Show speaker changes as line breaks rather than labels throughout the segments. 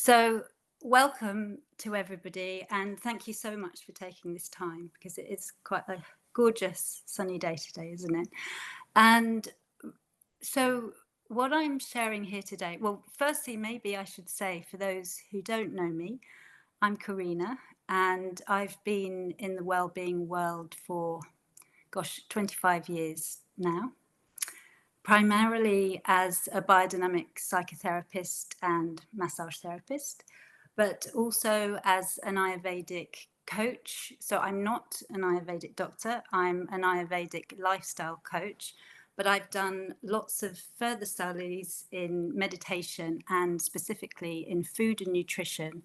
So, welcome to everybody, and thank you so much for taking this time because it is quite a gorgeous sunny day today, isn't it? And so, what I'm sharing here today, well, firstly, maybe I should say for those who don't know me, I'm Karina, and I've been in the well-being world for, gosh, 25 years now, primarily as a biodynamic psychotherapist and massage therapist, but also as an Ayurvedic coach. So I'm not an Ayurvedic doctor, I'm an Ayurvedic lifestyle coach, but I've done lots of further studies in meditation and specifically in food and nutrition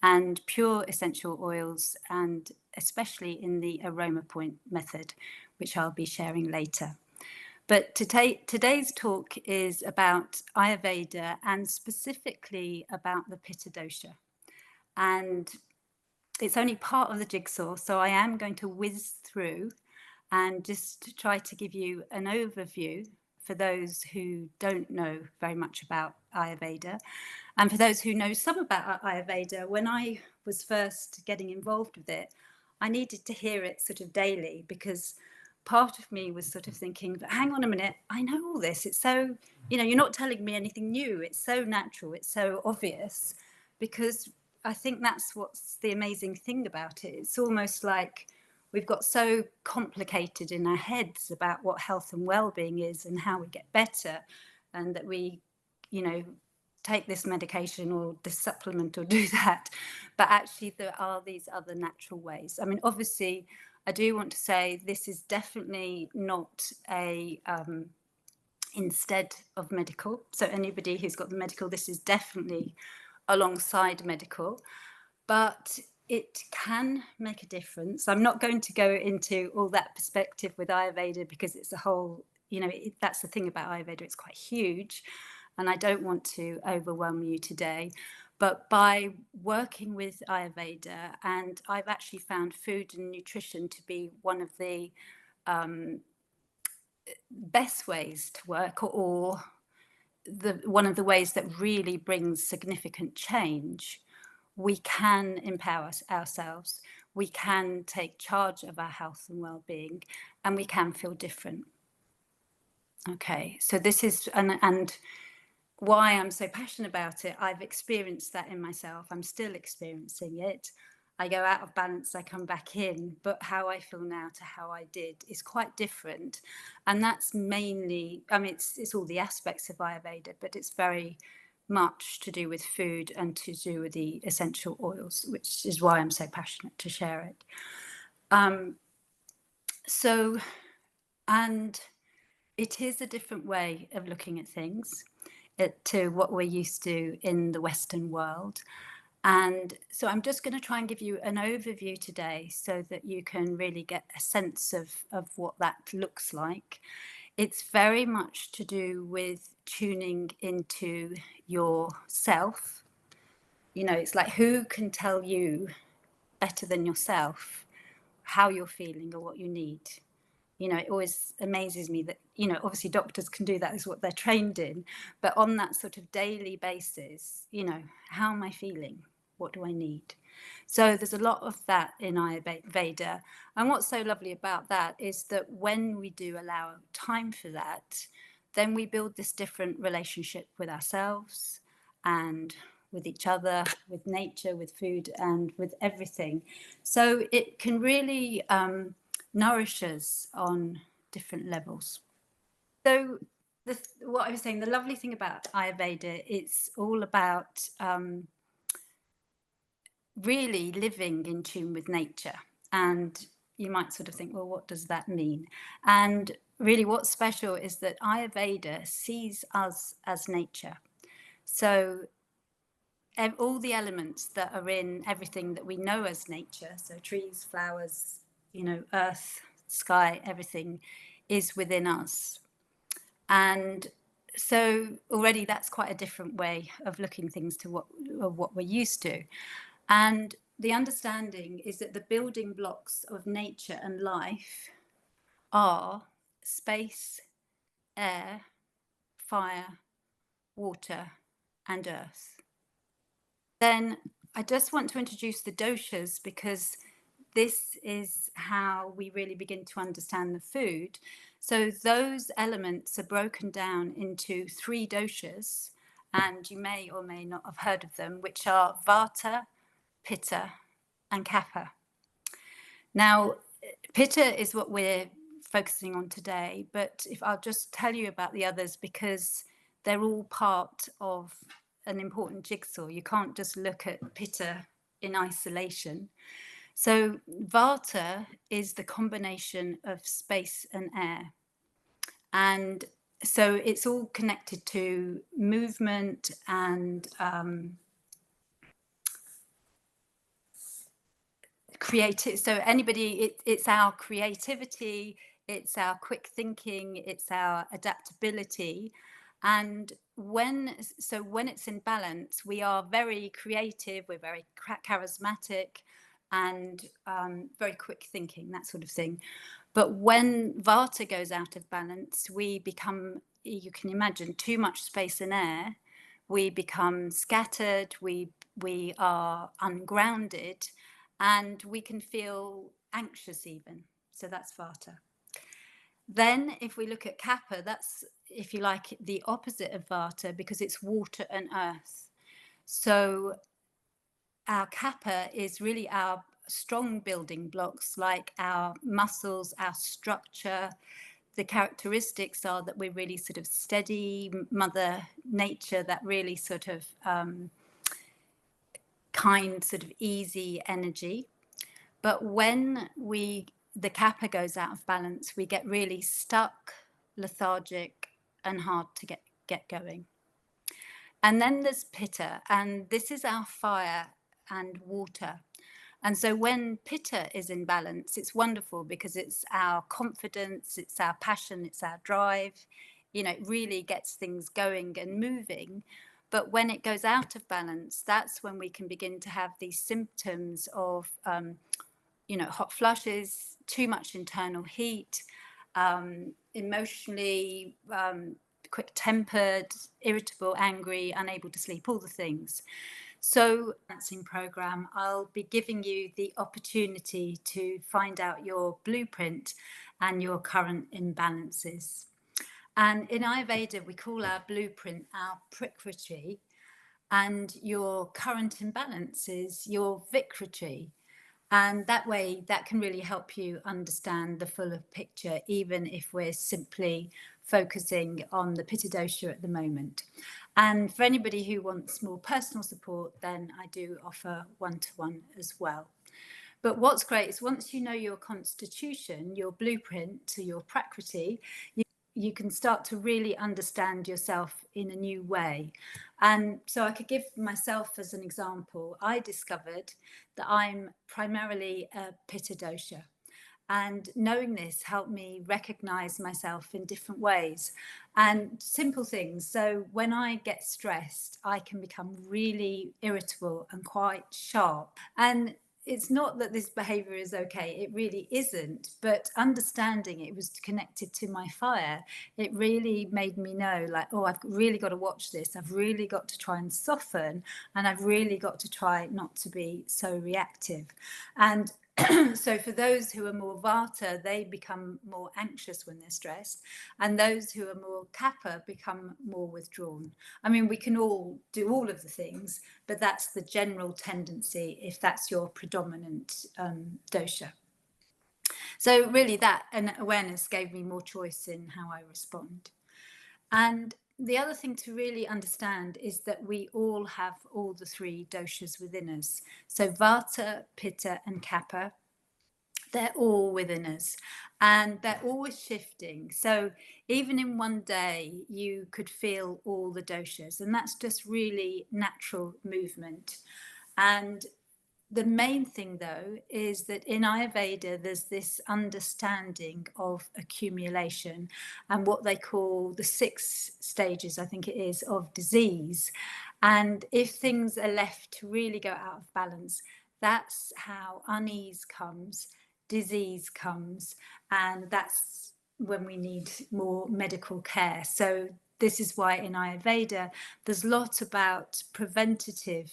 and pure essential oils, and especially in the aroma point method, which I'll be sharing later. But today's talk is about Ayurveda and specifically about the Pitta Dosha. And it's only part of the jigsaw, so I am going to whiz through and just try to give you an overview for those who don't know very much about Ayurveda. And for those who know some about Ayurveda, when I was first getting involved with it, I needed to hear it sort of daily because part of me was sort of thinking, but hang on a minute, I know all this. It's so, you're not telling me anything new. It's so natural. It's so obvious because I think that's what's the amazing thing about it. It's almost like we've got so complicated in our heads about what health and well-being is and how we get better, and that we, you know, take this medication or this supplement or do that. But actually, there are these other natural ways. I mean, obviously, I do want to say this is definitely not a instead of medical. So anybody who's got the medical, this is definitely alongside medical, but it can make a difference. I'm not going to go into all that perspective with Ayurveda because it's a whole, that's the thing about Ayurveda, it's quite huge, and I don't want to overwhelm you today. But by working with Ayurveda, and I've actually found food and nutrition to be one of the best ways to work, or one of the ways that really brings significant change. We can empower ourselves, we can take charge of our health and well-being, and we can feel different. Okay, so this is, and why I'm so passionate about it, I've experienced that in myself. I'm still experiencing it. I go out of balance, I come back in, but how I feel now to how I did is quite different. And that's mainly, I mean, it's all the aspects of Ayurveda, but it's very much to do with food and to do with the essential oils, which is why I'm so passionate to share it. So, and it is a different way of looking at things to what we're used to in the Western world. And so I'm just going to try and give you an overview today so that you can really get a sense of what that looks like. It's very much to do with tuning into yourself. It's like, who can tell you better than yourself how you're feeling or what you need? It always amazes me that, obviously doctors can do that, is what they're trained in. But on that sort of daily basis, how am I feeling? What do I need? So there's a lot of that in Ayurveda. And what's so lovely about that is that when we do allow time for that, then we build this different relationship with ourselves and with each other, with nature, with food, and with everything. So it can really nourish us on different levels. So what I was saying, the lovely thing about Ayurveda, it's all about really living in tune with nature. And you might sort of think, well, what does that mean? And really what's special is that Ayurveda sees us as nature. So all the elements that are in everything that we know as nature, so trees, flowers, earth, sky, everything is within us. And so already that's quite a different way of looking things to what we're used to. And the understanding is that the building blocks of nature and life are space, air, fire, water, and earth. Then I just want to introduce the doshas because this is how we really begin to understand the food. So those elements are broken down into three doshas, and you may or may not have heard of them, which are Vata, Pitta, and Kapha. Now, Pitta is what we're focusing on today, but if I'll just tell you about the others because they're all part of an important jigsaw. You can't just look at Pitta in isolation. So, Vata is the combination of space and air. And so it's all connected to movement and creative. So it's our creativity, it's our quick thinking, it's our adaptability. And when it's in balance, we are very creative, we're very charismatic, and very quick thinking, that sort of thing. But when Vata goes out of balance, we become, you can imagine, too much space and air. We become scattered, we are ungrounded, and we can feel anxious even. So that's Vata. Then, if we look at Kapha, that's, if you like, the opposite of Vata because it's water and earth. So our Kapha is really our strong building blocks, like our muscles, our structure. The characteristics are that we're really sort of steady, Mother Nature, that really sort of kind, sort of easy energy. But when the kapha goes out of balance, we get really stuck, lethargic, and hard to get going. And then there's pitta, and this is our fire and water. And so when pitta is in balance, it's wonderful because it's our confidence, it's our passion, it's our drive. You know, it really gets things going and moving. But when it goes out of balance, that's when we can begin to have these symptoms of hot flushes, too much internal heat, emotionally quick tempered, irritable, angry, unable to sleep, all the things. So, balancing program, I'll be giving you the opportunity to find out your blueprint and your current imbalances. And in Ayurveda, we call our blueprint our Prakriti, and your current imbalance is your Vikriti. And that way, that can really help you understand the fuller picture, even if we're simply focusing on the Pitta Dosha at the moment. And for anybody who wants more personal support, then I do offer one-to-one as well. But what's great is once you know your constitution, your blueprint to your Prakriti, you can start to really understand yourself in a new way. And so I could give myself as an example. I discovered that I'm primarily a Pitta Dosha. And knowing this helped me recognize myself in different ways and simple things. So when I get stressed, I can become really irritable and quite sharp. And it's not that this behavior is okay, it really isn't, but understanding it was connected to my fire, it really made me know, like, oh, I've really got to watch this, I've really got to try and soften, and I've really got to try not to be so reactive. And so for those who are more Vata, they become more anxious when they're stressed, and those who are more Kapha become more withdrawn. I mean, we can all do all of the things, but that's the general tendency if that's your predominant dosha. So really that and awareness gave me more choice in how I respond. And the other thing to really understand is that we all have all the three doshas within us. So Vata, Pitta, and Kapha, they're all within us and they're always shifting. So even in one day, you could feel all the doshas, and that's just really natural movement. And the main thing, though, is that in Ayurveda, there's this understanding of accumulation and what they call the 6 stages, I think it is, of disease. And if things are left to really go out of balance, that's how unease comes, disease comes, and that's when we need more medical care. So this is why in Ayurveda, there's lots about preventative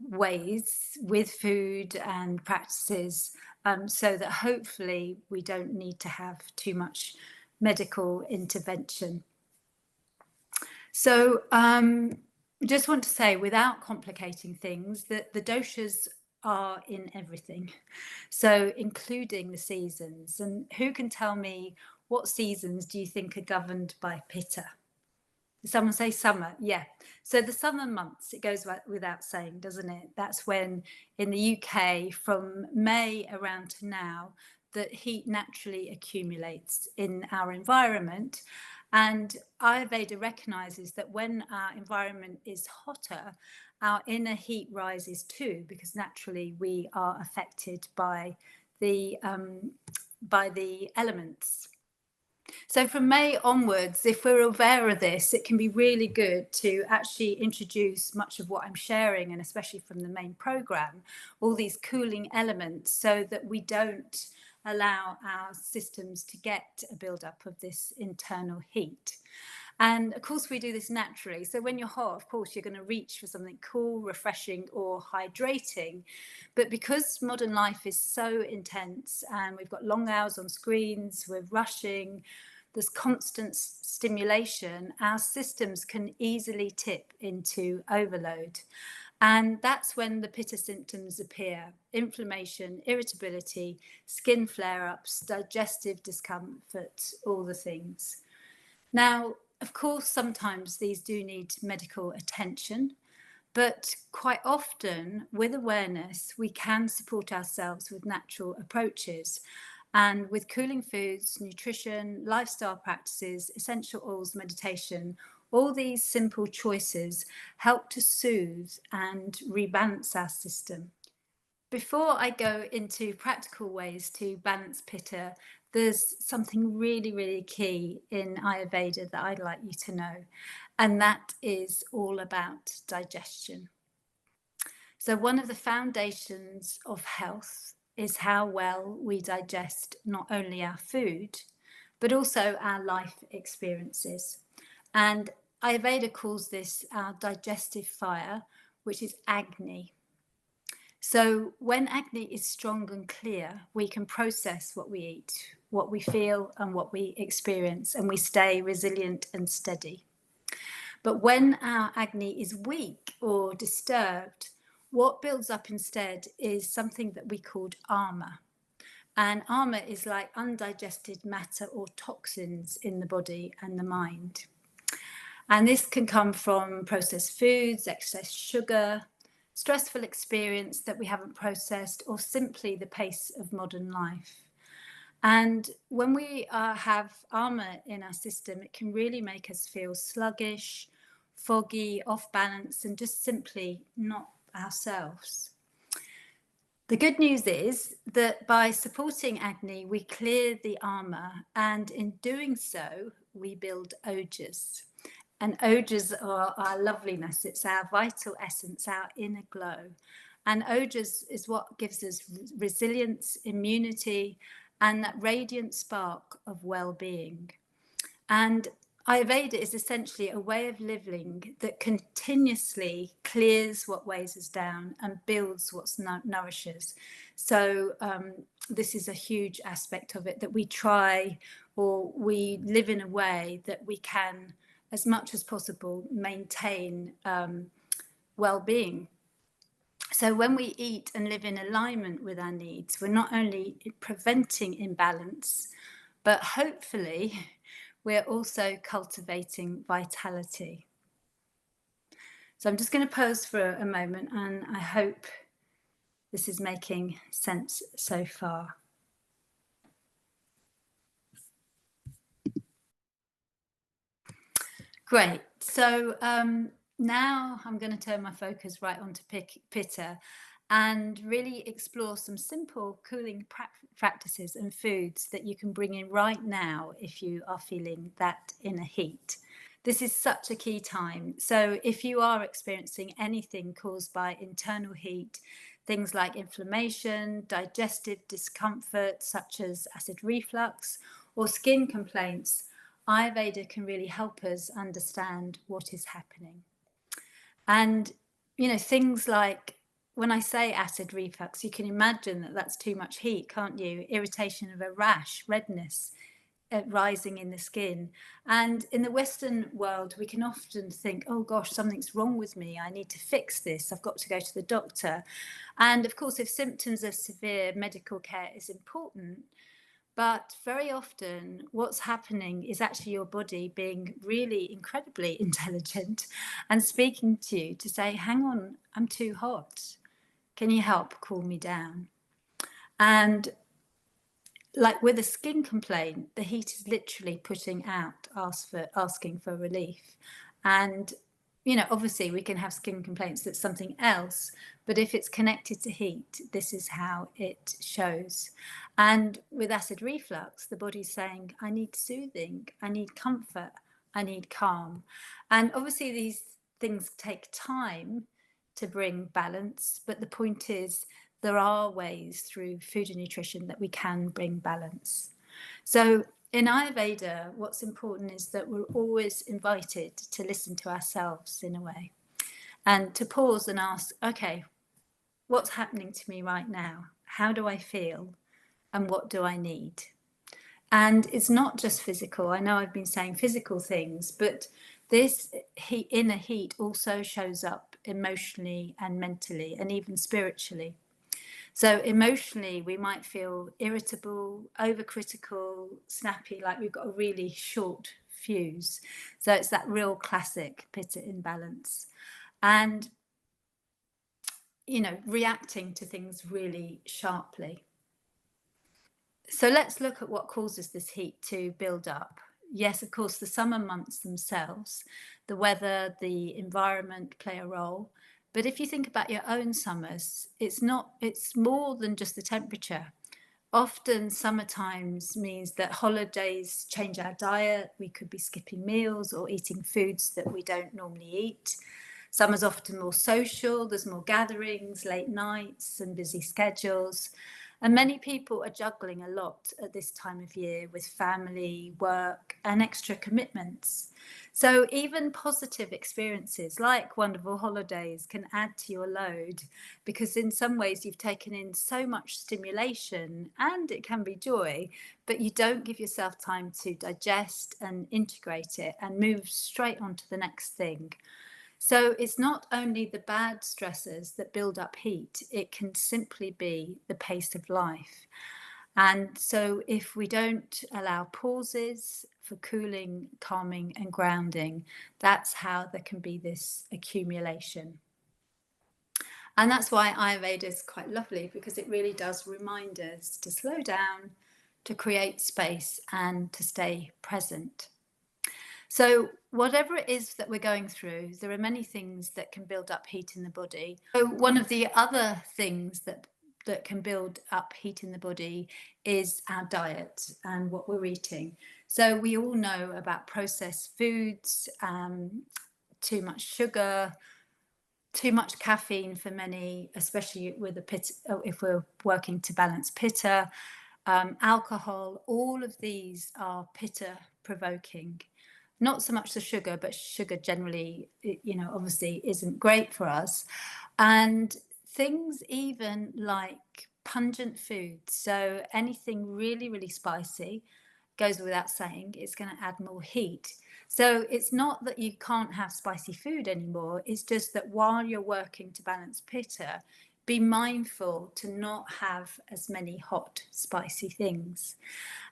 ways with food and practices, so that hopefully we don't need to have too much medical intervention. So just want to say, without complicating things, that the doshas are in everything, so including the seasons. And who can tell me, what seasons do you think are governed by Pitta? Someone say summer. Yeah. So the summer months, it goes without saying, doesn't it? That's when in the UK, from May around to now, that heat naturally accumulates in our environment. And Ayurveda recognizes that when our environment is hotter, our inner heat rises too, because naturally we are affected by the elements. So from May onwards, if we're aware of this, it can be really good to actually introduce much of what I'm sharing, and especially from the main program, all these cooling elements, so that we don't allow our systems to get a buildup of this internal heat. And of course, we do this naturally. So when you're hot, of course, you're going to reach for something cool, refreshing, or hydrating. But because modern life is so intense and we've got long hours on screens, we're rushing, there's constant stimulation, our systems can easily tip into overload. And that's when the Pitta symptoms appear: inflammation, irritability, skin flare-ups, digestive discomfort, all the things. Now, of course, sometimes these do need medical attention, but quite often, with awareness, we can support ourselves with natural approaches. And with cooling foods, nutrition, lifestyle practices, essential oils, meditation, all these simple choices help to soothe and rebalance our system. Before I go into practical ways to balance Pitta, there's something really, really key in Ayurveda that I'd like you to know, and that is all about digestion. So one of the foundations of health is how well we digest not only our food, but also our life experiences. And Ayurveda calls this our digestive fire, which is Agni. So when Agni is strong and clear, we can process what we eat, what we feel, and what we experience, and we stay resilient and steady. But when our Agni is weak or disturbed, what builds up instead is something that we called ama. And ama is like undigested matter or toxins in the body and the mind. And this can come from processed foods, excess sugar, stressful experience that we haven't processed, or simply the pace of modern life. And when we have ama in our system, it can really make us feel sluggish, foggy, off balance, and just simply not ourselves. The good news is that by supporting Agni, we clear the ama, and in doing so, we build ojas. And ojas are our loveliness. It's our vital essence, our inner glow. And ojas is what gives us resilience, immunity, and that radiant spark of well-being. And Ayurveda is essentially a way of living that continuously clears what weighs us down and builds what nourishes. So this is a huge aspect of it, that we try, or we live in a way that we can, as much as possible, maintain well-being. So when we eat and live in alignment with our needs, we're not only preventing imbalance, but hopefully we're also cultivating vitality. So I'm just going to pause for a moment, and I hope this is making sense so far. Great. So now I'm going to turn my focus right onto Pitta and really explore some simple cooling practices and foods that you can bring in right now if you are feeling that inner heat. This is such a key time. So if you are experiencing anything caused by internal heat, things like inflammation, digestive discomfort, such as acid reflux, or skin complaints, Ayurveda can really help us understand what is happening. And things like when I say acid reflux, you can imagine that that's too much heat, can't you? Irritation of a rash, redness, rising in the skin. And in the Western world, we can often think, oh gosh, something's wrong with me. I need to fix this. I've got to go to the doctor. And of course, if symptoms are severe, medical care is important. But very often, what's happening is actually your body being really incredibly intelligent and speaking to you to say, hang on, I'm too hot. Can you help cool me down? And like with a skin complaint, the heat is literally putting out, asking for relief. And, obviously we can have skin complaints that's something else, but if it's connected to heat, this is how it shows. And with acid reflux, the body's saying, I need soothing, I need comfort, I need calm. And obviously these things take time to bring balance, but the point is there are ways through food and nutrition that we can bring balance. So in Ayurveda, what's important is that we're always invited to listen to ourselves in a way and to pause and ask, okay, what's happening to me right now? How do I feel? And what do I need? And it's not just physical. I know I've been saying physical things, but this inner heat also shows up emotionally and mentally and even spiritually. So emotionally, we might feel irritable, overcritical, snappy, like we've got a really short fuse. So it's that real classic Pitta imbalance. And, reacting to things really sharply. So let's look at what causes this heat to build up. Yes, of course, the summer months themselves, the weather, the environment play a role. But if you think about your own summers, it's more than just the temperature. Often summer times means that holidays change our diet. We could be skipping meals or eating foods that we don't normally eat. Summer's often more social, there's more gatherings, late nights and busy schedules. And many people are juggling a lot at this time of year with family, work, and extra commitments. So even positive experiences like wonderful holidays can add to your load because in some ways you've taken in so much stimulation and it can be joy, but you don't give yourself time to digest and integrate it and move straight on to the next thing. So it's not only the bad stressors that build up heat, it can simply be the pace of life. And so if we don't allow pauses for cooling, calming, and grounding, that's how there can be this accumulation. And that's why Ayurveda is quite lovely, because it really does remind us to slow down, to create space, and to stay present. So whatever it is that we're going through, there are many things that can build up heat in the body. So one of the other things that can build up heat in the body is our diet and what we're eating. So we all know about processed foods, too much sugar, too much caffeine for many, especially with a pitta, if we're working to balance pitta, alcohol. All of these are pitta provoking. Not so much the sugar, but sugar generally, obviously isn't great for us. And things even like pungent foods, so anything really, really spicy, goes without saying, it's going to add more heat. So it's not that you can't have spicy food anymore, it's just that while you're working to balance pitta, be mindful to not have as many hot, spicy things.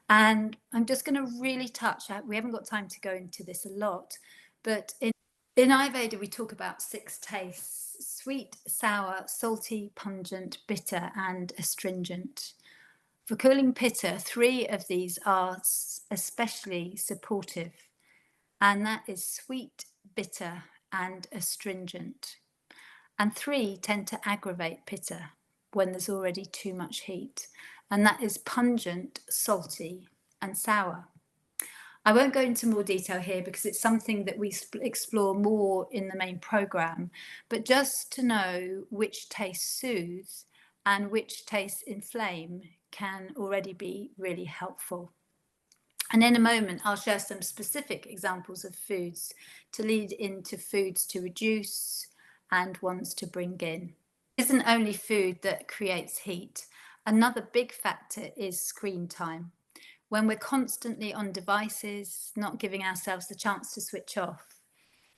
And I'm just going to really touch, we haven't got time to go into this a lot, but in Ayurveda, we talk about 6 tastes: sweet, sour, salty, pungent, bitter, and astringent. For cooling pitta, 3 of these are especially supportive, and that is sweet, bitter, and astringent. And 3 tend to aggravate pitta when there's already too much heat, and that is pungent, salty, and sour. I won't go into more detail here because it's something that we explore more in the main program, but just to know which tastes soothe and which tastes inflame can already be really helpful. And in a moment, I'll share some specific examples of foods to lead into foods to reduce and ones to bring in. It isn't only food that creates heat. Another big factor is screen time. When we're constantly on devices, not giving ourselves the chance to switch off.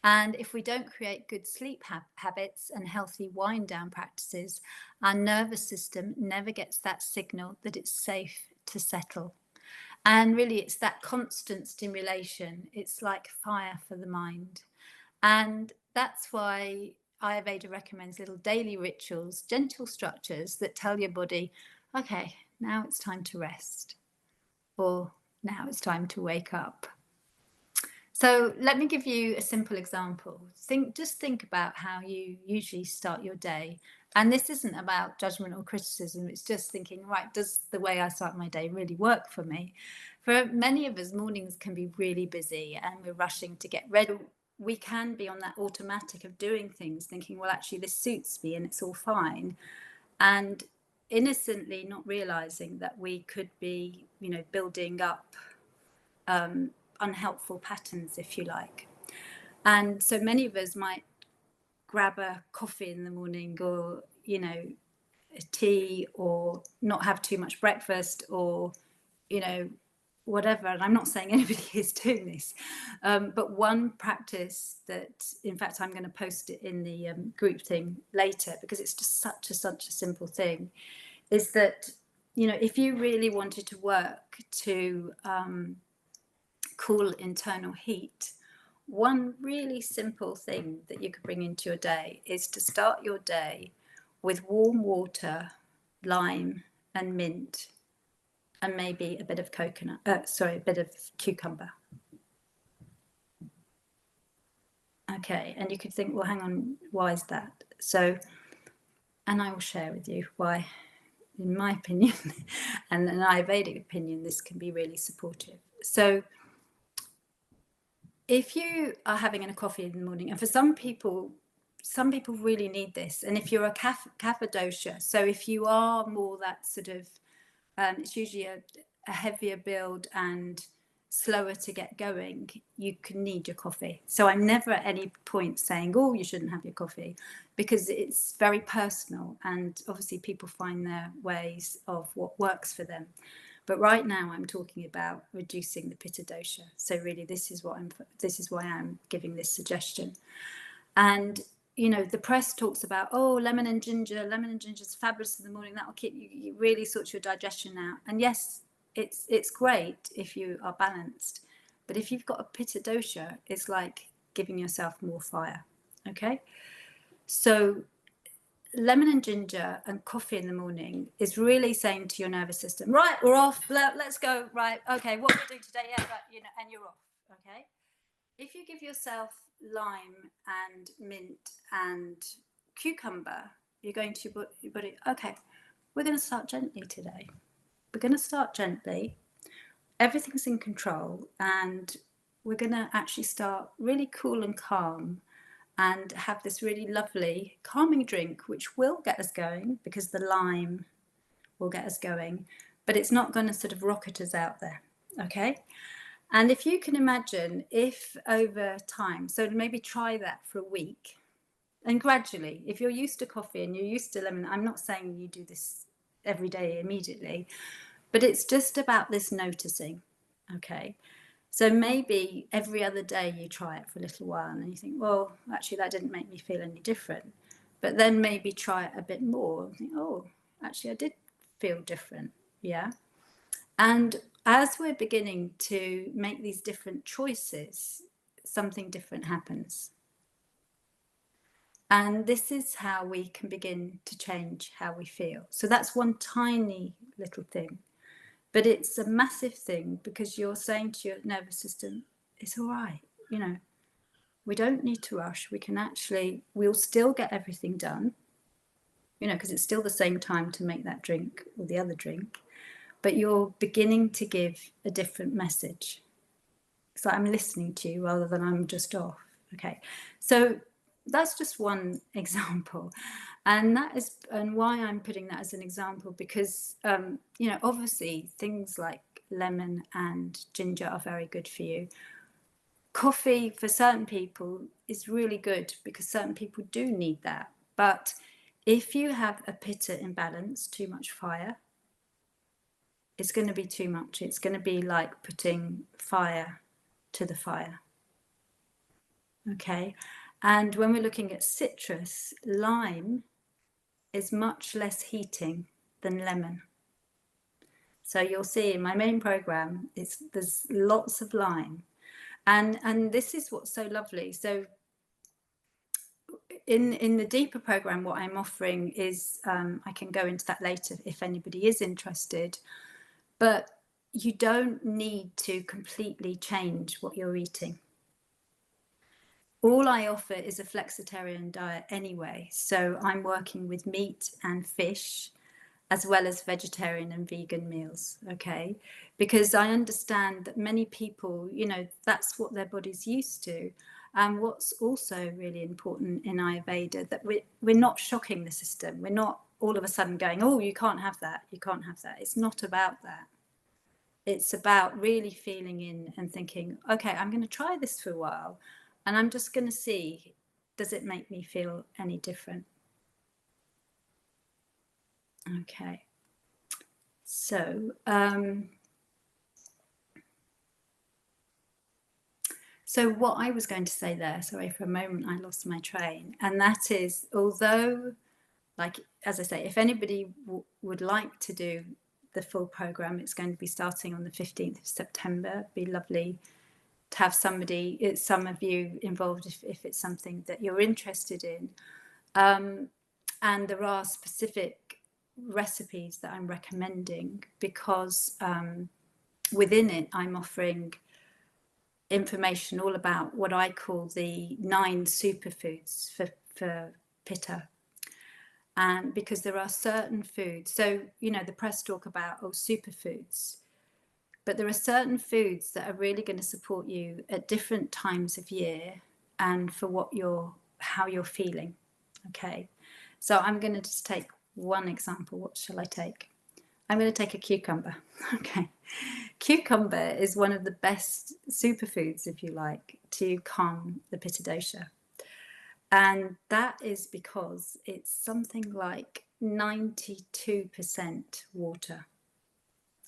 And if we don't create good sleep habits and healthy wind down practices, our nervous system never gets that signal that it's safe to settle. And really, it's that constant stimulation. It's like fire for the mind. And that's why Ayurveda recommends little daily rituals, gentle structures that tell your body, okay, now it's time to rest, or now it's time to wake up. So let me give you a simple example. Just think about how you usually start your day. And this isn't about judgment or criticism. It's just thinking, right, does the way I start my day really work for me? For many of us, mornings can be really busy and we're rushing to get ready. We can be on that automatic of doing things, thinking, well, actually, this suits me and it's all fine. And innocently not realizing that we could be, building up unhelpful patterns, if you like. And so many of us might grab a coffee in the morning, or a tea, or not have too much breakfast, or whatever. And I'm not saying anybody is doing this, but one practice that, in fact, I'm going to post it in the group thing later, because it's just such a simple thing, is that if you really wanted to work to cool internal heat, one really simple thing that you could bring into your day is to start your day with warm water, lime and mint, and maybe a bit of a bit of cucumber. Okay, and you could think, well, hang on, why is that? So, and I will share with you why, in my opinion, and an Ayurvedic opinion, this can be really supportive. So, if you are having a coffee in the morning, and for some people really need this, and if you're a Pitta Dosha, so if you are more that sort of, it's usually a heavier build and slower to get going, you can need your coffee. So I'm never at any point saying, oh, you shouldn't have your coffee, because it's very personal, and obviously people find their ways of what works for them. But right now I'm talking about reducing the Pitta Dosha. So really this is why I'm giving this suggestion. And the press talks about, oh, lemon and ginger is fabulous in the morning, that will keep you really sort your digestion out. And yes, it's great if you are balanced, but if you've got a Pitta Dosha, it's like giving yourself more fire. Okay, so lemon and ginger and coffee in the morning is really saying to your nervous system, right, we're off, let's go, right, okay, what we're doing today, yeah, but, and you're off. Okay, if you give yourself lime and mint and cucumber, you're going to your body, okay, we're going to start gently today. We're going to start gently. Everything's in control, and we're going to actually start really cool and calm, and have this really lovely calming drink, which will get us going, because the lime will get us going, but it's not going to sort of rocket us out there. Okay. And if you can imagine, if over time, so maybe try that for a week, and gradually, if you're used to coffee and you're used to lemon, I'm not saying you do this every day immediately, but it's just about this noticing. Okay. So maybe every other day you try it for a little while and you think, well, actually that didn't make me feel any different. But then maybe try it a bit more and think, oh, actually I did feel different. Yeah. And as we're beginning to make these different choices, something different happens. And this is how we can begin to change how we feel. So that's one tiny little thing. But it's a massive thing, because you're saying to your nervous system, it's all right. We don't need to rush. We'll still get everything done, because it's still the same time to make that drink or the other drink. But you're beginning to give a different message. It's like I'm listening to you rather than I'm just off. Okay. So that's just one example. And why I'm putting that as an example, because, obviously things like lemon and ginger are very good for you. Coffee for certain people is really good because certain people do need that. But if you have a pitta imbalance, too much fire, it's going to be too much. It's going to be like putting fire to the fire. Okay. And when we're looking at citrus, lime is much less heating than lemon. So you'll see in my main program, there's lots of lime. And this is what's so lovely. So in the deeper program, what I'm offering is, I can go into that later if anybody is interested, but you don't need to completely change what you're eating. All I offer is a flexitarian diet anyway. So I'm working with meat and fish, as well as vegetarian and vegan meals, okay? Because I understand that many people, that's what their body's used to. And what's also really important in Ayurveda, that we're not shocking the system. We're not all of a sudden going, oh, you can't have that, you can't have that. It's not about that. It's about really feeling in and thinking, okay, I'm going to try this for a while, and I'm just going to see, does it make me feel any different? Okay. So, so what I was going to say there, sorry, for a moment I lost my train, and that is, although, like, as I say, if anybody would like to do the full program, it's going to be starting on the 15th of September. It'd be lovely to have some of you involved if it's something that you're interested in. And there are specific recipes that I'm recommending because within it I'm offering information all about what I call the 9 superfoods for Pitta. And because there are certain foods, so the press talk about superfoods, but there are certain foods that are really going to support you at different times of year and for how you're feeling. Okay, so I'm going to just take one example. What shall I take? I'm going to take a cucumber. Okay, cucumber is one of the best superfoods, if you like, to calm the Pitta Dosha. And that is because it's something like 92% water.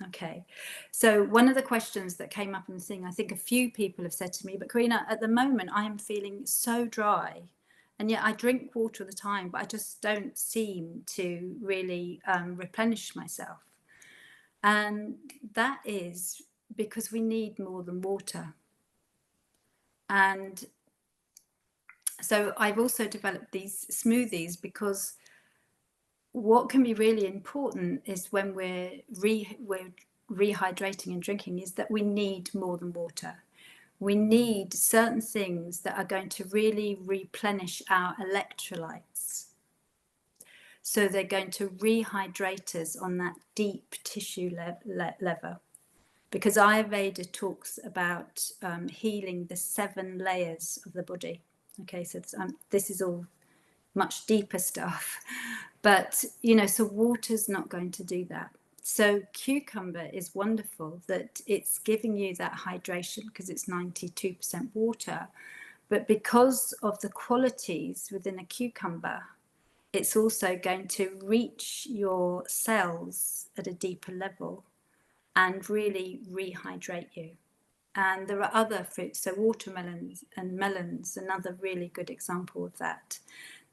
Okay, so one of the questions that came up in the thing, I think a few people have said to me, but Karina, at the moment I am feeling so dry, and yet I drink water all the time, but I just don't seem to really replenish myself. And that is because we need more than water. And so I've also developed these smoothies because what can be really important is when we're rehydrating and drinking is that we need more than water. We need certain things that are going to really replenish our electrolytes. So they're going to rehydrate us on that deep tissue level. Because Ayurveda talks about healing the 7 layers of the body. Okay, so this is all much deeper stuff. But, so water's not going to do that. So cucumber is wonderful that it's giving you that hydration because it's 92% water. But because of the qualities within a cucumber, it's also going to reach your cells at a deeper level and really rehydrate you. And there are other fruits, so watermelons and melons, another really good example of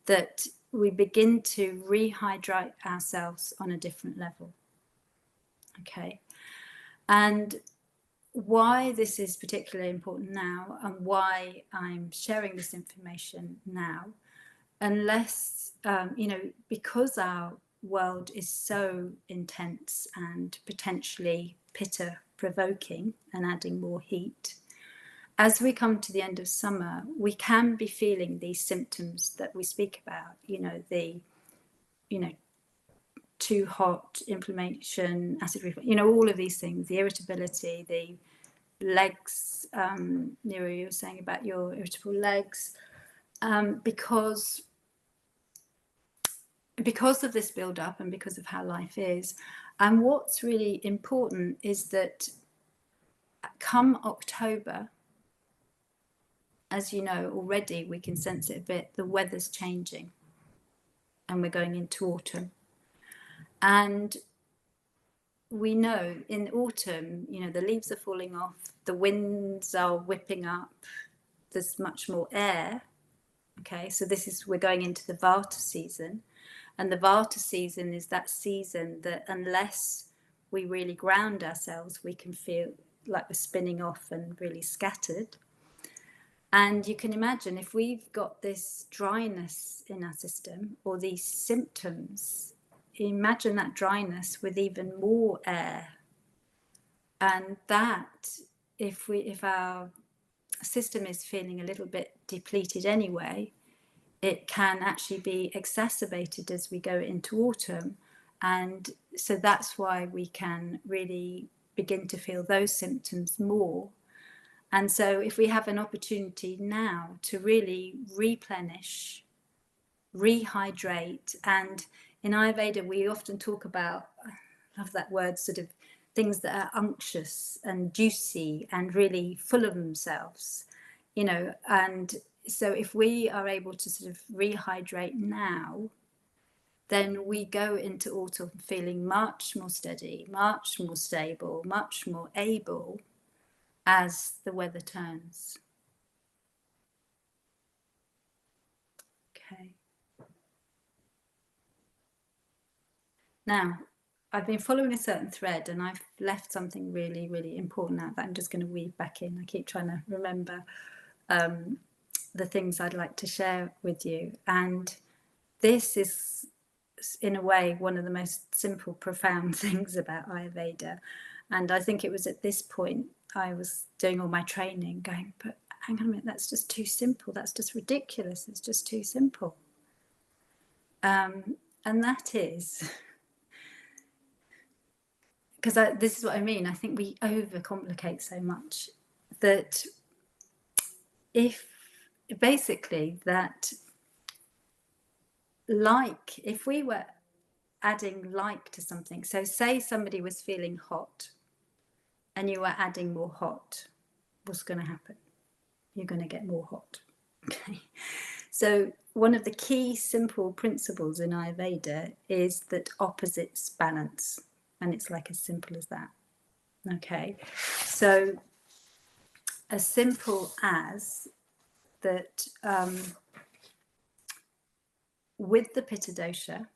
that we begin to rehydrate ourselves on a different level. Okay. And why this is particularly important now and why I'm sharing this information now, unless, because our world is so intense and potentially pitta provoking and adding more heat, as we come to the end of summer, we can be feeling these symptoms that we speak about, too hot, inflammation, acid reflux, all of these things, the irritability, the legs, Nero, you were saying about your irritable legs, because of this build-up and because of how life is. And what's really important is that come October, as you know already, we can sense it a bit, the weather's changing and we're going into autumn. And we know in autumn, you know, the leaves are falling off, the winds are whipping up, there's much more air. Okay, so we're going into the Vata season. And the Vata season is that season that unless we really ground ourselves, we can feel like we're spinning off and really scattered. And you can imagine if we've got this dryness in our system or these symptoms, imagine that dryness with even more air. And that, if our system is feeling a little bit depleted anyway, it can actually be exacerbated as we go into autumn. And so that's why we can really begin to feel those symptoms more. And so if we have an opportunity now to really replenish, rehydrate, and in Ayurveda we often talk about, I love that word, sort of things that are unctuous and juicy and really full of themselves, you know. And so if we are able to sort of rehydrate now, then we go into autumn feeling much more steady, much more stable, much more able as the weather turns. Okay. Now, I've been following a certain thread and I've left something really, really important out that I'm just going to weave back in. I keep trying to remember the things I'd like to share with you. And this is, in a way, one of the most simple, profound things about Ayurveda. And I think it was at this point I was doing all my training going, but hang on a minute, that's just too simple. That's just ridiculous. It's just too simple. And that is, because this is what I mean. I think we overcomplicate so much that if we were adding like to something, so say somebody was feeling hot and you were adding more hot, what's going to happen? You're going to get more hot. Okay. So one of the key simple principles in Ayurveda is that opposites balance. And it's like as simple as that. Okay. So as simple as that, with the Pitta Dosha,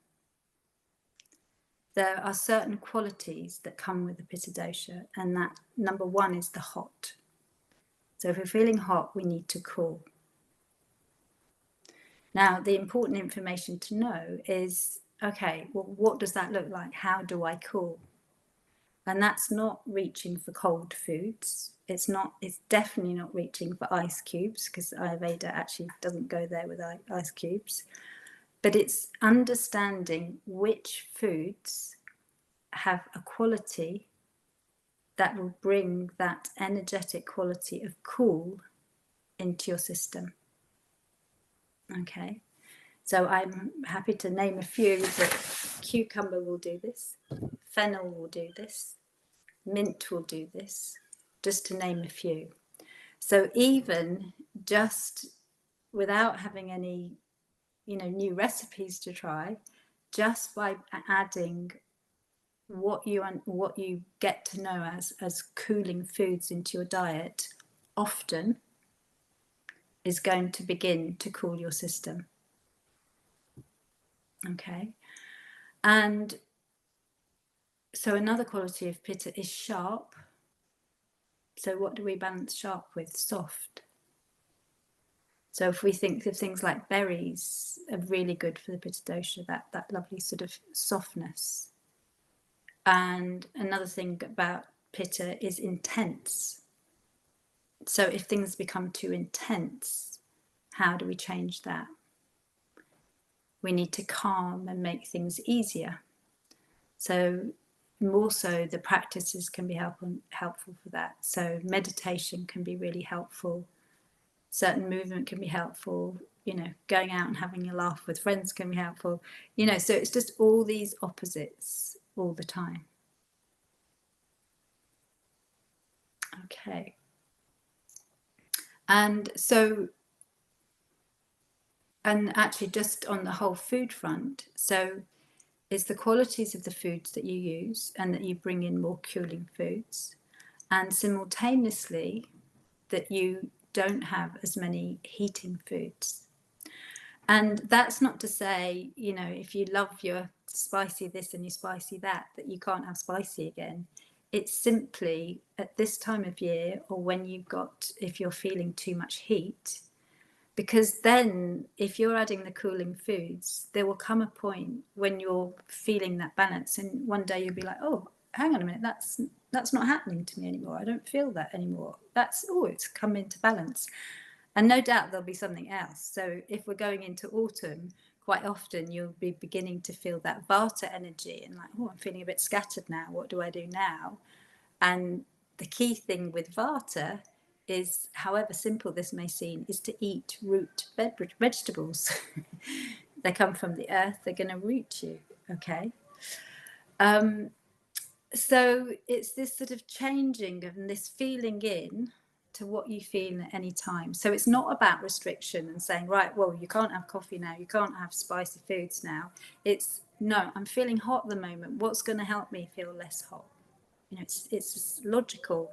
there are certain qualities that come with the Pitta Dosha, and that number one is the hot. So if we're feeling hot, we need to cool. Now, the important information to know is, okay, well, what does that look like? How do I cool? And that's not reaching for cold foods. It's definitely not reaching for ice cubes, because Ayurveda actually doesn't go there with ice cubes. But it's understanding which foods have a quality that will bring that energetic quality of cool into your system. Okay, so I'm happy to name a few. That cucumber will do this, fennel will do this, mint will do this, just to name a few. So even just without having any, new recipes to try, just by adding what you get to know as cooling foods into your diet often is going to begin to cool your system. Okay. And so another quality of Pitta is sharp. So what do we balance sharp with? Soft. So if we think of things like berries are really good for the Pitta Dosha, that lovely sort of softness. And another thing about Pitta is intense. So if things become too intense, how do we change that? We need to calm and make things easier. So more so the practices can be helpful for that. So meditation can be really helpful. Certain movement can be helpful. Going out and having a laugh with friends can be helpful. So it's just all these opposites all the time. Okay. And so, and actually just on the whole food front, so it's the qualities of the foods that you use and that you bring in more cooling foods, and simultaneously that you don't have as many heating foods. And that's not to say, you know, if you love your spicy this and your spicy that, that you can't have spicy again. It's simply at this time of year, or when you've got, if you're feeling too much heat, because then if you're adding the cooling foods, there will come a point when you're feeling that balance, and one day you'll be like, oh, hang on a minute, that's not happening to me anymore. I don't feel that anymore. That's, oh, it's come into balance. And no doubt there'll be something else. So if we're going into autumn, quite often you'll be beginning to feel that Vata energy and like, oh, I'm feeling a bit scattered now. What do I do now? And the key thing with Vata is, however simple this may seem, is to eat root vegetables. They come from the earth, they're going to root you, okay? So it's this sort of changing and this feeling in to what you feel at any time. So it's not about restriction and saying, right, well, you can't have coffee now, you can't have spicy foods now. It's, no, I'm feeling hot at the moment. What's going to help me feel less hot? You know, it's as logical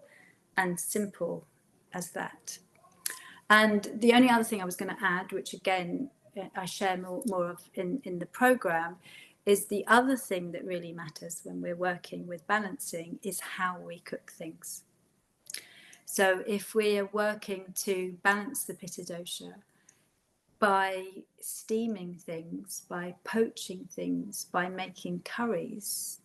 and simple as that. And the only other thing I was going to add, which again I share more of in the program, is the other thing that really matters when we're working with balancing is how we cook things. So if we are working to balance the Pitta Dosha by steaming things, by poaching things, by making curries,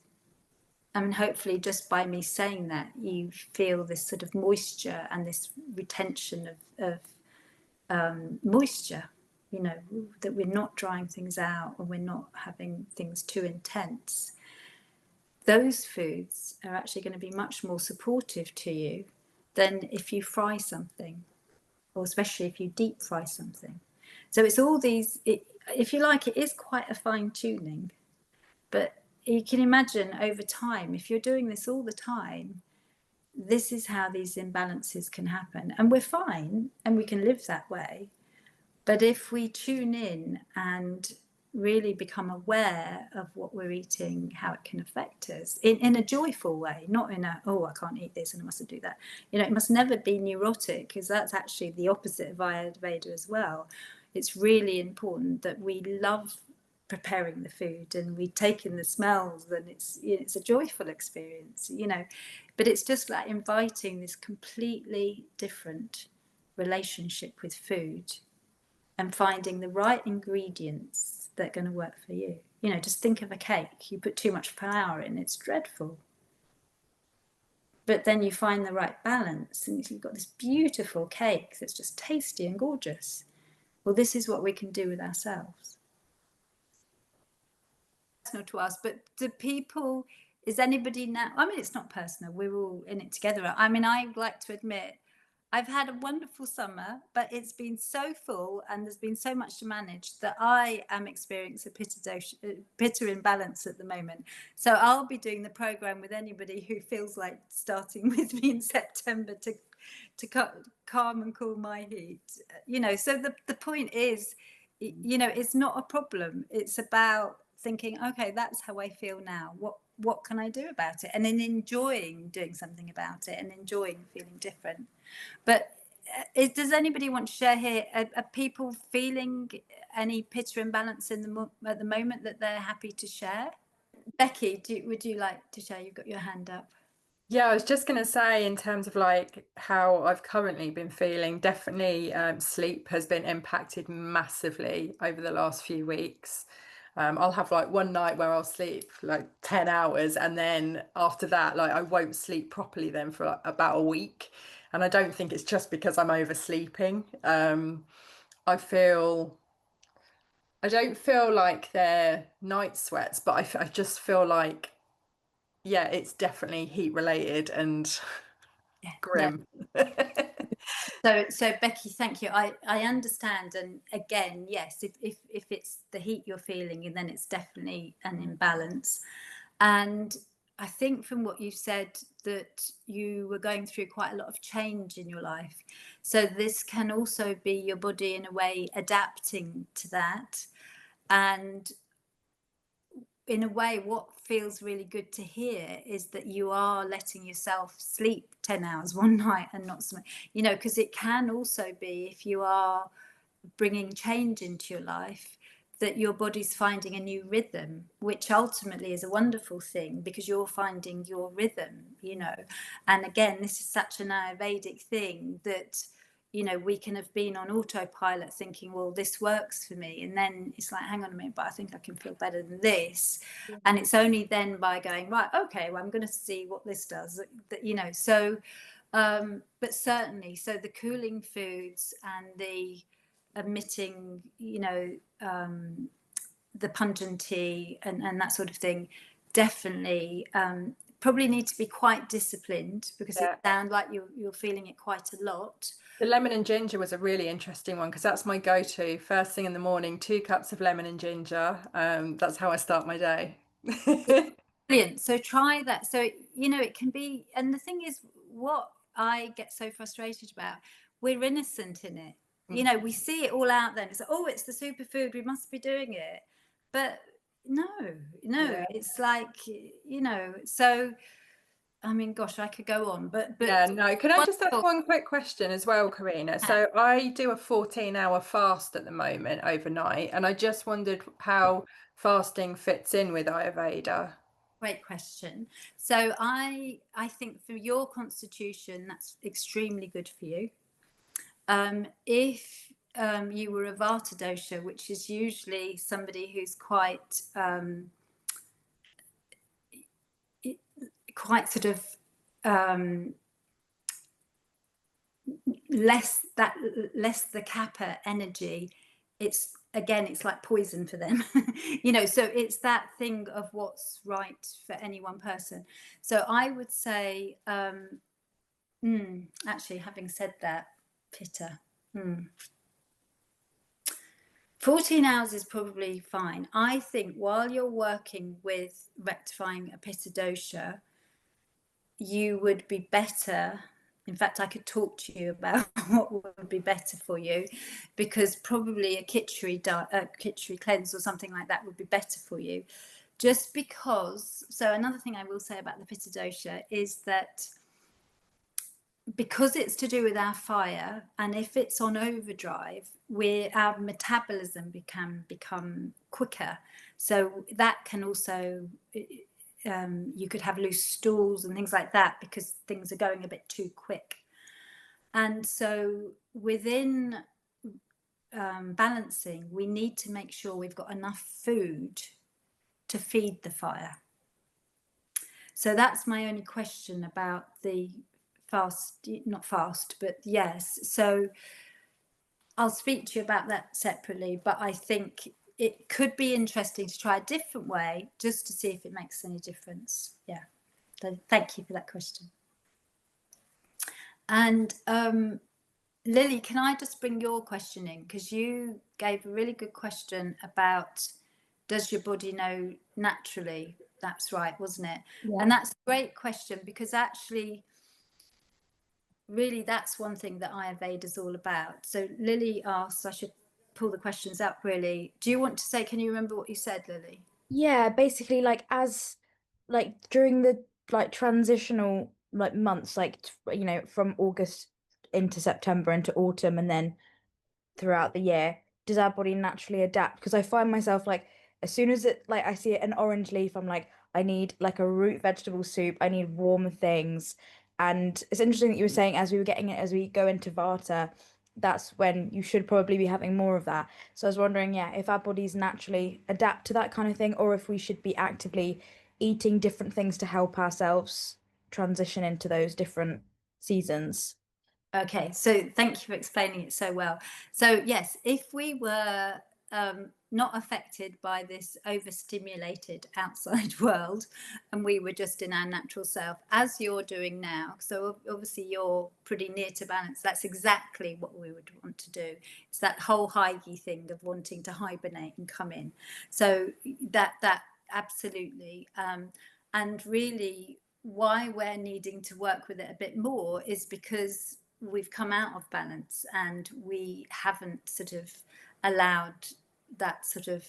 I mean, hopefully just by me saying that, you feel this sort of moisture and this retention of moisture, you know, that we're not drying things out or we're not having things too intense. Those foods are actually going to be much more supportive to you than if you fry something, or especially if you deep fry something. So it's all these, if you like, it is quite a fine tuning, but you can imagine over time, if you're doing this all the time, this is how these imbalances can happen. And we're fine and we can live that way. But if we tune in and really become aware of what we're eating, how it can affect us in a joyful way, not in a, oh, I can't eat this and I mustn't do that. You know, it must never be neurotic, because that's actually the opposite of Ayurveda as well. It's really important that we love preparing the food and we take in the smells, and it's, you know, it's a joyful experience, you know. But it's just like inviting this completely different relationship with food and finding the right ingredients that are going to work for you. You know, just think of a cake. You put too much flour in, it's dreadful. But then you find the right balance and you've got this beautiful cake that's just tasty and gorgeous. Well, this is what we can do with ourselves. Personal to us, but do people, is anybody now, I mean, it's not personal, we're all in it together. I mean, I like to admit I've had a wonderful summer, but it's been so full and there's been so much to manage that I am experiencing a pitta imbalance at the moment. So I'll be doing the program with anybody who feels like starting with me in September to calm and cool my heat. You know, so the point is, you know, it's not a problem. It's about thinking, okay, that's how I feel now. What can I do about it? And then enjoying doing something about it and enjoying feeling different. But does anybody want to share here? Are people feeling any pitta imbalance at the moment that they're happy to share? Becky, would you like to share? You've got your hand up.
Yeah, I was just going to say, in terms of like how I've currently been feeling, definitely sleep has been impacted massively over the last few weeks. I'll have like one night where I'll sleep like 10 hours, and then after that, like I won't sleep properly then for like about a week. And I don't think it's just because I'm oversleeping. I feel, I don't feel like they're night sweats, but I just feel like, yeah, it's definitely heat related and
Yeah, no.
grim.
So Becky, thank you. I understand, and again, yes, if it's the heat you're feeling, and then it's definitely an imbalance. And I think from what you've said that you were going through quite a lot of change in your life. So this can also be your body in a way adapting to that. And in a way, what feels really good to hear is that you are letting yourself sleep 10 hours one night and not something, because it can also be, if you are bringing change into your life, that your body's finding a new rhythm, which ultimately is a wonderful thing because you're finding your rhythm. And again, this is such an Ayurvedic thing that, we can have been on autopilot thinking, well, this works for me. And then it's like, hang on a minute, but I think I can feel better than this.
Yeah.
And it's only then by going, right, okay, well, I'm going to see what this does, so, but certainly, so the cooling foods and the omitting, the pungent tea and that sort of thing, definitely probably need to be quite disciplined because it
Yeah.
sounds like you're feeling it quite a lot.
The lemon and ginger was a really interesting one because that's my go-to first thing in the morning, 2 cups of lemon and ginger. That's how I start my day.
Brilliant. So try that. So, it can be, and the thing is, what I get so frustrated about, we're innocent in it. We see it all out there. And it's like, oh, it's the superfood, we must be doing it. But no,
Yeah.
it's like, so, I mean, gosh, I could go on, but
Yeah, no. Can I just ask
wonderful.
one quick question as well, Karina? So I do a 14-hour fast at the moment overnight, and I just wondered how fasting fits in with Ayurveda.
Great question. So I think for your constitution, that's extremely good for you. If you were a Vata dosha, which is usually somebody who's quite sort of less the kapha energy, it's like poison for them. So it's that thing of what's right for any one person. So I would say, actually, having said that, Pitta, 14 hours is probably fine. I think while you're working with rectifying a Pitta dosha, you would be better. In fact, I could talk to you about what would be better for you, because probably a Cookery cleanse or something like that would be better for you. Just because, so another thing I will say about the Pitta dosha is that because it's to do with our fire, and if it's on overdrive, our metabolism can become quicker. So that can also, you could have loose stools and things like that because things are going a bit too quick. And so within balancing, we need to make sure we've got enough food to feed the fire. So that's my only question about the not fast, but yes. So I'll speak to you about that separately, but I think it could be interesting to try a different way just to see if it makes any difference. Yeah. So thank you for that question. And Lily, can I just bring your question in? Because you gave a really good question about, does your body know naturally? That's right, wasn't it?
Yeah.
And that's a great question, because actually, really, that's one thing that Ayurveda is all about. So Lily asks, I should pull the questions up really. Do you want to say, can you remember what you said, Lily?
Yeah, basically during the transitional months, from August into September into autumn and then throughout the year, does our body naturally adapt? Because I find myself as soon as I see an orange leaf, I'm like, I need a root vegetable soup, I need warm things. And it's interesting that you were saying as we go into Vata, that's when you should probably be having more of that. So I was wondering, yeah, if our bodies naturally adapt to that kind of thing, or if we should be actively eating different things to help ourselves transition into those different seasons.
Okay, so thank you for explaining it so well. So yes, if we were not affected by this overstimulated outside world, and we were just in our natural self, as you're doing now, so obviously you're pretty near to balance, that's exactly what we would want to do. It's that whole hygge thing of wanting to hibernate and come in. So that absolutely. And really why we're needing to work with it a bit more is because we've come out of balance and we haven't sort of allowed that sort of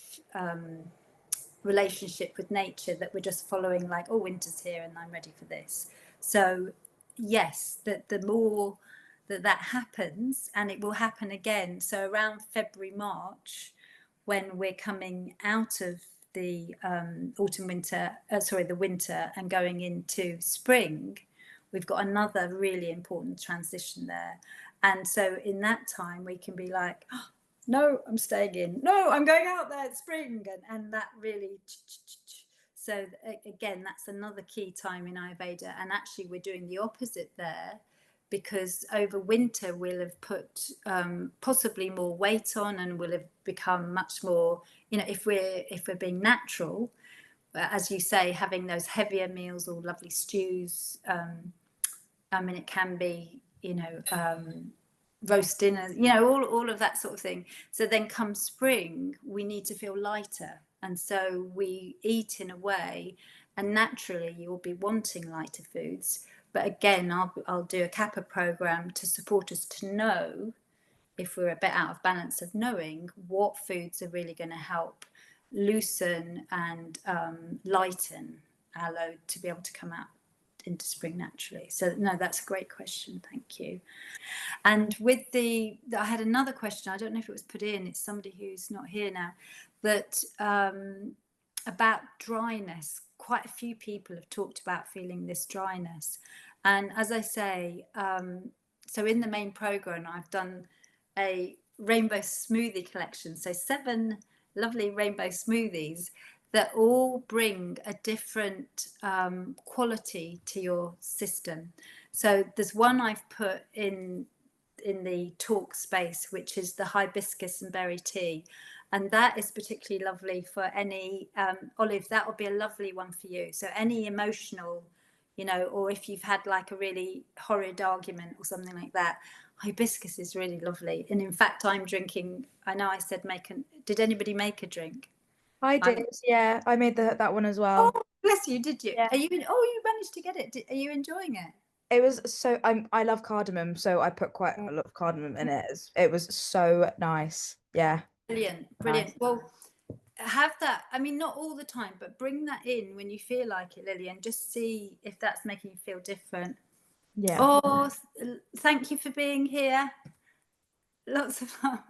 relationship with nature, that we're just following like, oh, winter's here and I'm ready for this. So yes, that the more that happens, and it will happen again, so around February, March, when we're coming out of the the winter and going into spring, we've got another really important transition there. And so in that time we can be like, oh, no, I'm staying in, no, I'm going out there, it's spring, and that really, so again, that's another key time in Ayurveda. And actually we're doing the opposite there, because over winter we'll have put possibly more weight on, and we'll have become much more, if we're being natural, as you say, having those heavier meals or lovely stews. I mean, it can be, roast dinners, all of that sort of thing. So then come spring, we need to feel lighter. And so we eat in a way, and naturally you'll be wanting lighter foods. But again, I'll do a kappa program to support us to know if we're a bit out of balance, of knowing what foods are really going to help loosen and lighten our load to be able to come out into spring naturally. So no, that's a great question, thank you. And with I had another question, I don't know if it was put in, it's somebody who's not here now, but about dryness. Quite a few people have talked about feeling this dryness, and as I say, so in the main program I've done a rainbow smoothie collection, so 7 lovely rainbow smoothies that all bring a different quality to your system. So there's one I've put in the talk space, which is the hibiscus and berry tea, and that is particularly lovely for any Olive, that would be a lovely one for you. So any emotional, or if you've had like a really horrid argument or something like that, hibiscus is really lovely. And in fact, I'm drinking, I know I said did anybody make a drink?
I did, yeah. I made that one as well.
Oh, bless you, did you?
Yeah.
You managed to get it. Are you enjoying it?
It was so, I love cardamom, so I put quite a lot of cardamom in it. It was so nice. Yeah.
Brilliant.
Nice.
Well, have that. I mean, not all the time, but bring that in when you feel like it, Lily, and just see if that's making you feel different.
Yeah.
Oh, thank you for being here. Lots of love.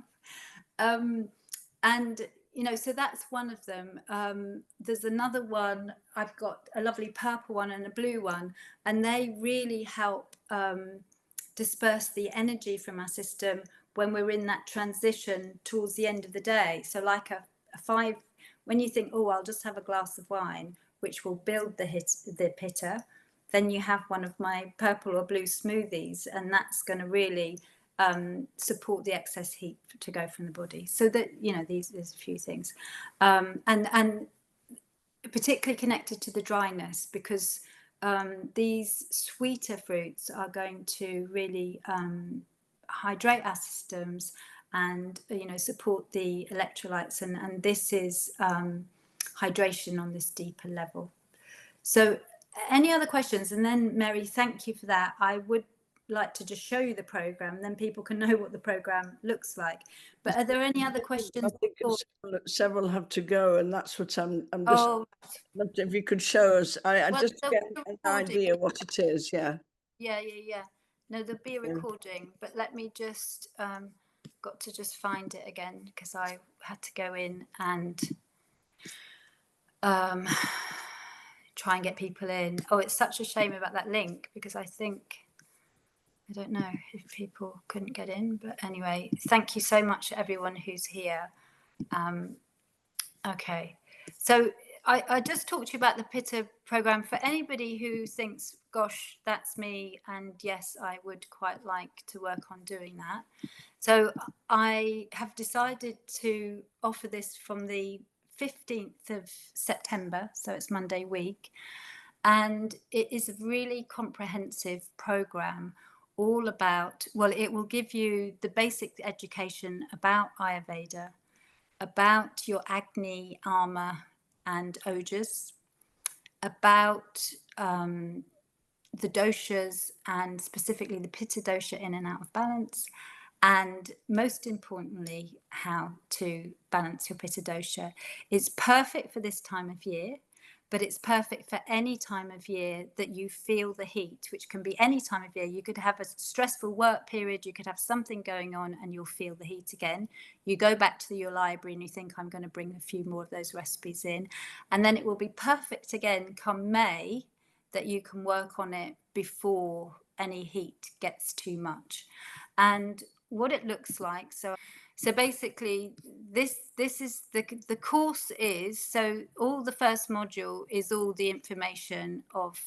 And so that's one of them. There's another one, I've got a lovely purple one and a blue one, and they really help disperse the energy from our system when we're in that transition towards the end of the day. So like a 5, when you think, oh, I'll just have a glass of wine, which will build the pitta, then you have one of my purple or blue smoothies, and that's going to really support the excess heat to go from the body. So that, there's a few things, and particularly connected to the dryness, because these sweeter fruits are going to really hydrate our systems and support the electrolytes, and this is hydration on this deeper level. So any other questions? And then Mary, thank you for that. I would like to just show you the program, then people can know what the program looks like. But are there any other questions?
I think several have to go, and that's what I'm just.
Oh,
if you could show us, I
well,
just get an idea what it is. Yeah.
Yeah. No, there'll be a recording, but let me just got to just find it again, because I had to go in and try and get people in. Oh, it's such a shame about that link, because I don't know if people couldn't get in, but anyway, thank you so much everyone who's here. Okay, so I just talked to you about the Pitta program. For anybody who thinks, gosh, that's me, and yes, I would quite like to work on doing that. So I have decided to offer this from the 15th of September, so it's Monday week, and it is a really comprehensive program, all about, well, it will give you the basic education about Ayurveda, about your Agni, Ama and Ojas, about the doshas, and specifically the Pitta Dosha in and out of balance, and most importantly, how to balance your Pitta Dosha. It's perfect for this time of year, but it's perfect for any time of year that you feel the heat, which can be any time of year. You could have a stressful work period, you could have something going on, and you'll feel the heat again. You go back to your library and you think, I'm going to bring a few more of those recipes in, and then it will be perfect again come May, that you can work on it before any heat gets too much. And what it looks like, so basically this is the course is, so all the first module is all the information of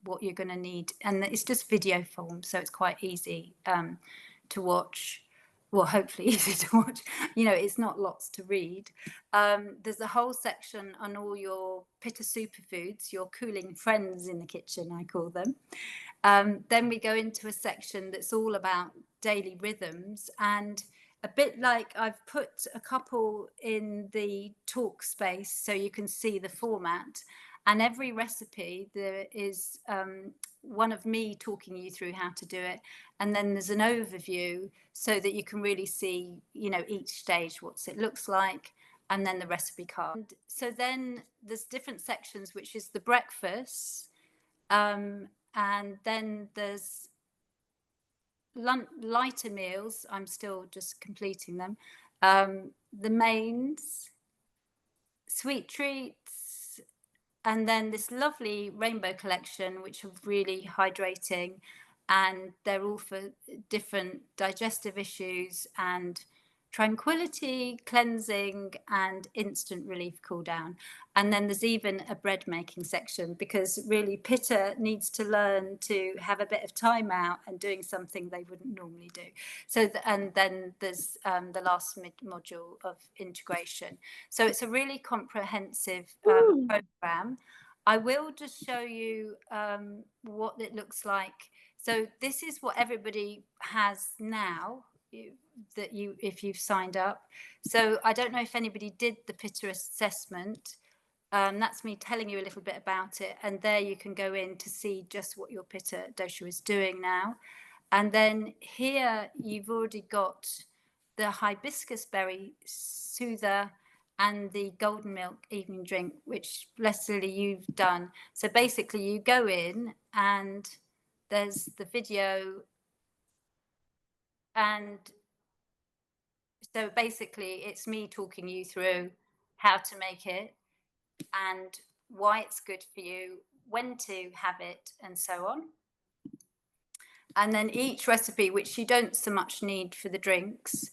what you're going to need, and it's just video form, so it's quite easy to watch. Well, hopefully easy to watch. You know, it's not lots to read. There's a whole section on all your Pitta superfoods, your cooling friends in the kitchen, I call them. Then we go into a section that's all about daily rhythms, and a bit like I've put a couple in the talk space so you can see the format. And every recipe, there is one of me talking you through how to do it. And then there's an overview so that you can really see, you know, each stage, what it looks like, and then the recipe card. So then there's different sections, which is the breakfast. And then there's lighter meals. I'm still just completing them. The mains, sweet treats, and then this lovely rainbow collection, which are really hydrating, and they're all for different digestive issues and tranquility, cleansing, and instant relief cool down. And then there's even a bread making section, because really Pitta needs to learn to have a bit of time out and doing something they wouldn't normally do. So and then there's the last module of integration. So it's a really comprehensive program. I will just show you what it looks like. So this is what everybody has now, that you, if you've signed up. So I don't know if anybody did the Pitta assessment. That's me telling you a little bit about it, and there you can go in to see just what your Pitta Dosha is doing now. And then here you've already got the hibiscus berry soother and the golden milk evening drink, which bless Lily, you've done. So basically you go in and there's the video, and so basically it's me talking you through how to make it and why it's good for you, when to have it, and so on. And then each recipe, which you don't so much need for the drinks,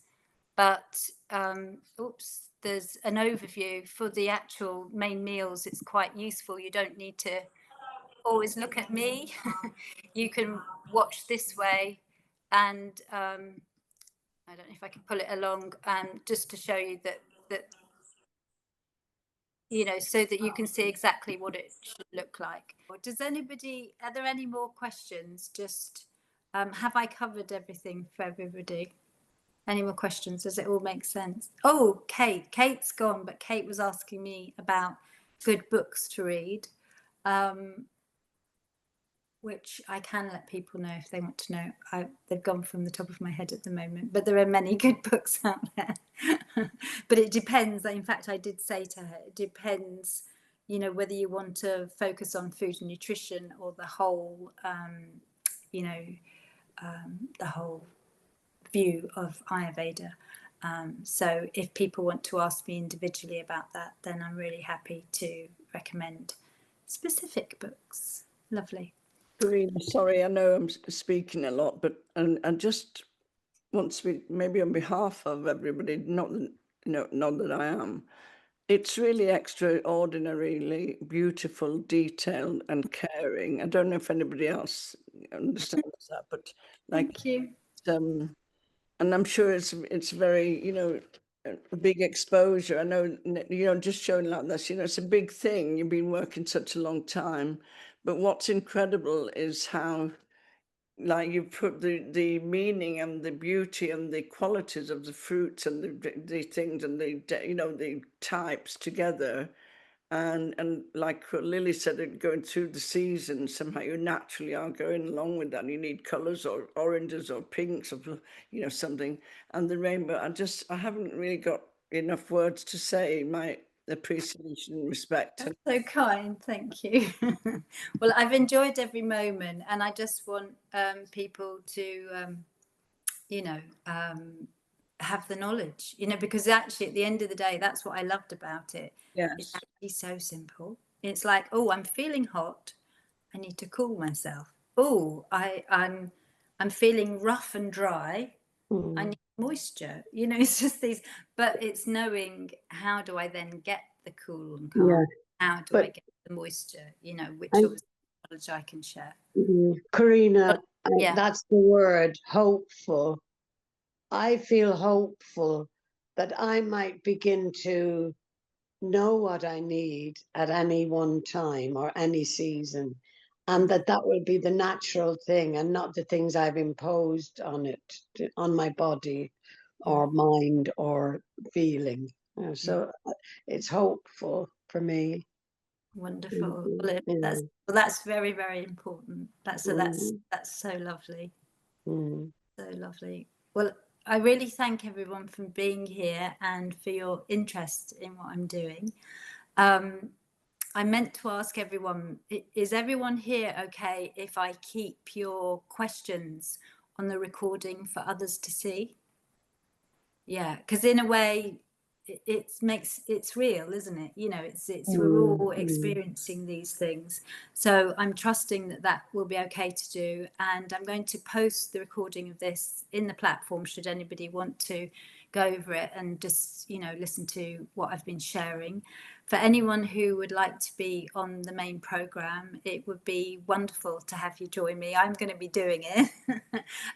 but there's an overview for the actual main meals. It's quite useful. You don't need to always look at me. You can watch this way, and I don't know if I can pull it along, just to show you that you know, so that you can see exactly what it should look like. Does anybody, are there any more questions? Just have I covered everything for everybody? Any more questions? Does it all make sense? Oh, Kate's gone, but Kate was asking me about good books to read, which I can let people know if they want to know. They've gone from the top of my head at the moment, but there are many good books out there. But it depends. In fact, I did say to her, it depends, you know, whether you want to focus on food and nutrition or the whole, you know, the whole view of Ayurveda. So if people want to ask me individually about that, then I'm really happy to recommend specific books. Lovely.
Karina, sorry, I know I'm speaking a lot, but I just want to speak maybe on behalf of everybody, not that I am. It's really extraordinarily beautiful, detailed, and caring. I don't know if anybody else understands that, but like,
thank you.
And I'm sure it's very, you know, a big exposure. I know, you know, just showing like this, you know, it's a big thing. You've been working such a long time, but what's incredible is how, like, you put the meaning and the beauty and the qualities of the fruits and the things and the, you know, the types together, And like Lily said, going through the season, somehow you naturally are going along with that. You need colours or oranges or pinks or, you know, something. And the rainbow, I haven't really got enough words to say my appreciation and respect.
That's so kind, thank you. Well, I've enjoyed every moment, and I just want people to, you know, have the knowledge, you know, because actually at the end of the day, that's what I loved about it. It's
Yes.
actually so simple. It's like, oh, I'm feeling hot, I need to cool myself. Oh, I'm feeling rough and dry, I need moisture. You know, it's just these, but it's knowing how do I then get the cool and calm?
Yeah,
How do I
but
get the moisture? You know, which
and
obviously knowledge I can share.
Karina,
Yeah.
that's the word, hopeful. I feel hopeful that I might begin to know what I need at any one time or any season, and that will be the natural thing and not the things I've imposed on it, on my body or mind or feeling. So it's hopeful for me.
Wonderful.
Yeah.
Well, that's very, very important. That's so lovely. So lovely. Well, I really thank everyone for being here and for your interest in what I'm doing. I meant to ask everyone, is everyone here okay if I keep your questions on the recording for others to see? Yeah, because in a way, it's real, isn't it? You know, it's we're all experiencing these things. So I'm trusting that will be okay to do, and I'm going to post the recording of this in the platform should anybody want to go over it and just, you know, listen to what I've been sharing. For anyone who would like to be on the main program, it would be wonderful to have you join me. I'm going to be doing it.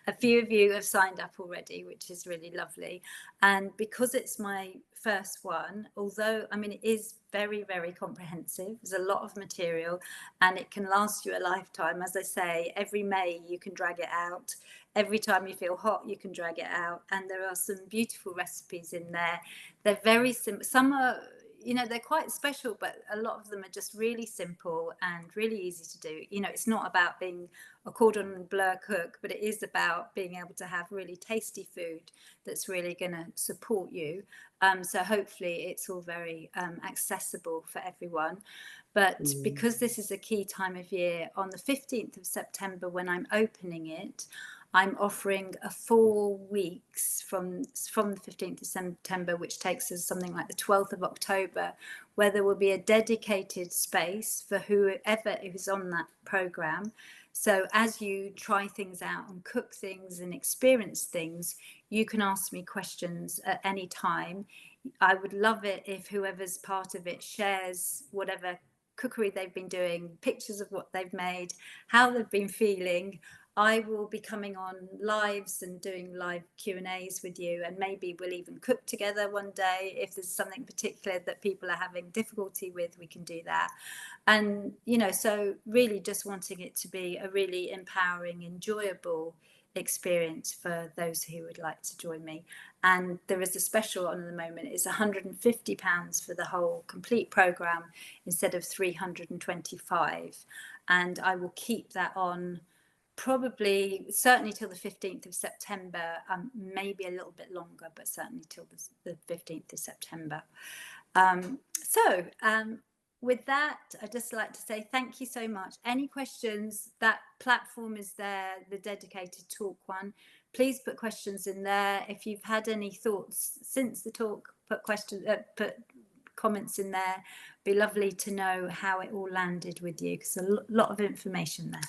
A few of you have signed up already, which is really lovely. And because it's my first one, although, I mean, it is very, very comprehensive, there's a lot of material and it can last you a lifetime. As I say, every May you can drag it out. Every time you feel hot, you can drag it out. And there are some beautiful recipes in there. They're very simple. Some are, you know, they're quite special, but a lot of them are just really simple and really easy to do. You know, it's not about being a cordon bleu cook, but it is about being able to have really tasty food that's really going to support you. So hopefully it's all very accessible for everyone. But because this is a key time of year, on the 15th of September, when I'm opening it, I'm offering a 4 weeks from the 15th of September, which takes us something like the 12th of October, where there will be a dedicated space for whoever is on that program. So as you try things out and cook things and experience things, you can ask me questions at any time. I would love it if whoever's part of it shares whatever cookery they've been doing, pictures of what they've made, how they've been feeling. I will be coming on lives and doing live Q&As with you, and maybe we'll even cook together one day. If there's something particular that people are having difficulty with, we can do that. And, you know, so really just wanting it to be a really empowering, enjoyable experience for those who would like to join me. And there is a special on at the moment. It's £150 for the whole complete program instead of £325. And I will keep that on probably certainly till the 15th of September, maybe a little bit longer, but certainly till the 15th of September. With that, I'd just like to say thank you so much. Any questions? That platform is there, the dedicated talk one. Please put questions in there. If you've had any thoughts since the talk, put comments in there. It'd be lovely to know how it all landed with you, because a lot of information there.